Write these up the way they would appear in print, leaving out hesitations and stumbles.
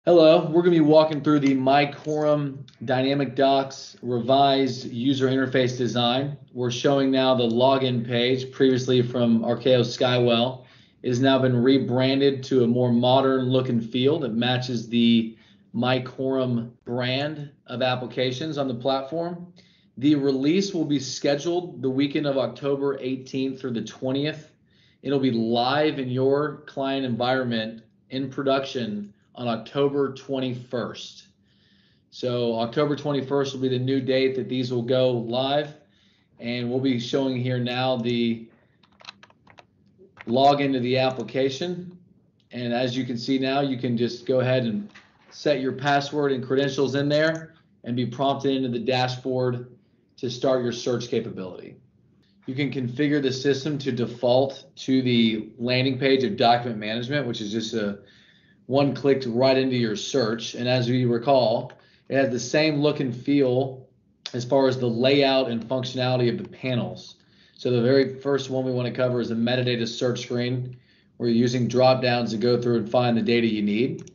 Hello, we're going to be walking through the Quorum DynamicDocs revised user interface design. We're showing now the login page, previously from Archaeo Skywell. It has now been rebranded to a more modern look and feel that matches the Quorum brand of applications on the platform. The release will be scheduled the weekend of October 18th through the 20th. It'll be live in your client environment in production on October 21st. So October 21st will be the new date that these will go live. And we'll be showing here now the login to the application. And as you can see now, you can just go ahead and set your password and credentials in there and be prompted into the dashboard to start your search capability. You can configure the system to default to the landing page of document management, which is just a one click right into your search. And as we recall, it has the same look and feel as far as the layout and functionality of the panels. So the very first one we want to cover is a metadata search screen, where you're using drop downs to go through and find the data you need.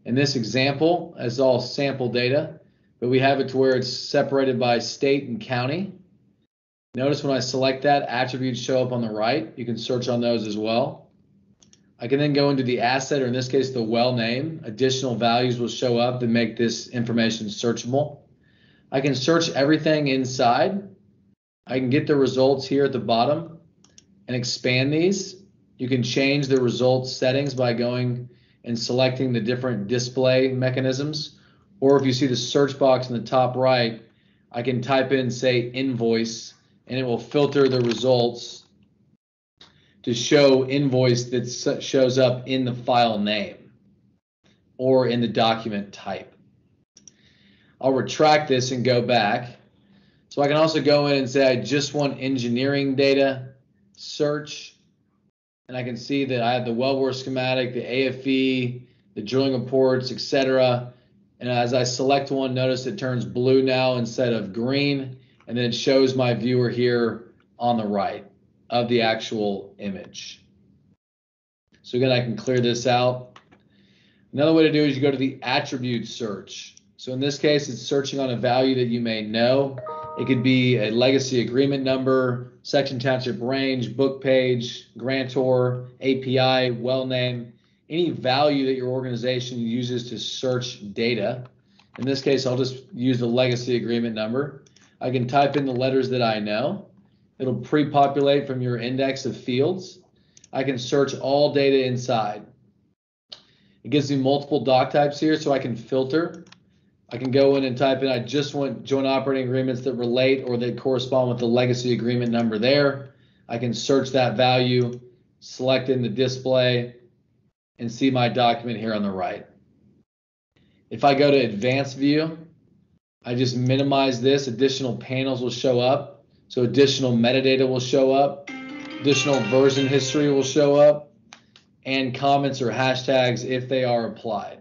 In this example, it's all sample data, but we have it to where it's separated by state and county. Notice when I select that, attributes show up on the right. You can search on those as well. I can then go into the asset, or in this case, the well name. Additional values will show up that make this information searchable. I can search everything inside. I can get the results here at the bottom and expand these. You can change the results settings by going and selecting the different display mechanisms. Or if you see the search box in the top right, I can type in, say, invoice, and it will filter the results to show invoice that shows up in the file name or in the document type. I'll retract this and go back. So I can also go in and say I just want engineering data, search, and I can see that I have the wellbore schematic, the AFE, the drilling reports, etc. And as I select one, notice it turns blue now instead of green, and then it shows my viewer here on the right of the actual image. So again, I can clear this out. Another way to do it is you go to the attribute search. So in this case, it's searching on a value that you may know. It could be a legacy agreement number, section township range, book page, grantor, API, well name, any value that your organization uses to search data. In this case, I'll just use the legacy agreement number. I can type in the letters that I know. It'll pre-populate from your index of fields. I can search all data inside. It gives me multiple doc types here, so I can filter. I can go in and type in, I just want joint operating agreements that relate or that correspond with the legacy agreement number there. I can search that value, select in the display, and see my document here on the right. If I go to advanced view, I just minimize this. Additional panels will show up. So additional metadata will show up, additional version history will show up, and comments or hashtags if they are applied.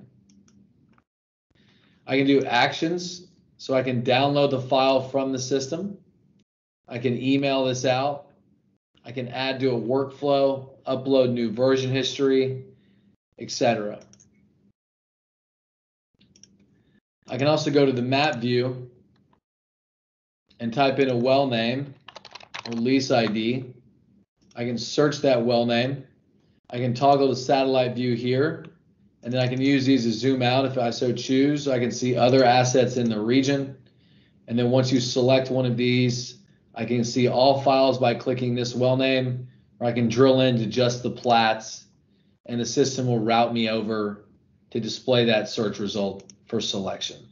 I can do actions, so I can download the file from the system. I can email this out. I can add to a workflow, upload new version history, etc. I can also go to the map view and type in a well name or lease ID. I can search that well name. I can toggle the satellite view here, and then I can use these to zoom out if I so choose. So I can see other assets in the region. And then once you select one of these, I can see all files by clicking this well name, or I can drill into just the plats, and the system will route me over to display that search result for selection.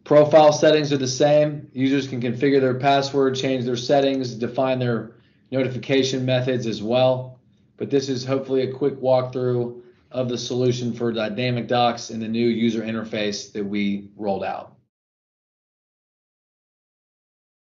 Profile settings are the same. Users can configure their password, change their settings, define their notification methods as well. But this is hopefully a quick walkthrough of the solution for DynamicDocs and the new user interface that we rolled out.